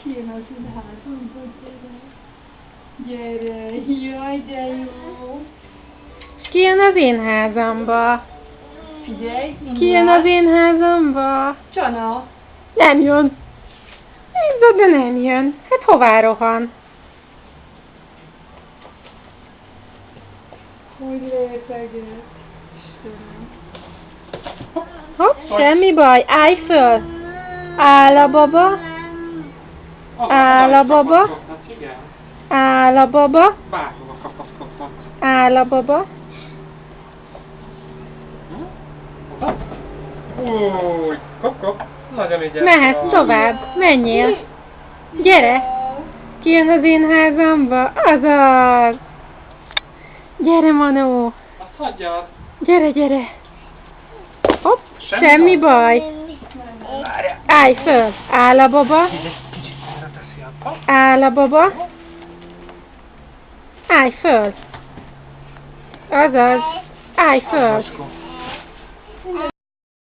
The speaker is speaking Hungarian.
Kijön az színházba, gyere, jaj, de jó. Kijön az én házamba. Figyelj, Kijön az én házamba. Csana. Nem jön. Nézd, de nem jön. Hát hová rohan? Hogy lépeget. Istenem. Hopp, semmi baj. Állj föl. Áll a baba. Áll a baba. Áll a baba. Bárhova kapaszkodhat. Áll a baba. Új, kop. Nagyon ügyes. Mehetsz tovább. Menjél. Gyere. Kijön az én házamba. Azaz. Gyere, Manó. Azt hagyjad. Gyere. Hopp, semmi baj. Várjál. Állj föl. Áll a baba. Kicsit erre teszi a pap. Áll a baba. Állj föl. Azaz. Állj föl. Macskó.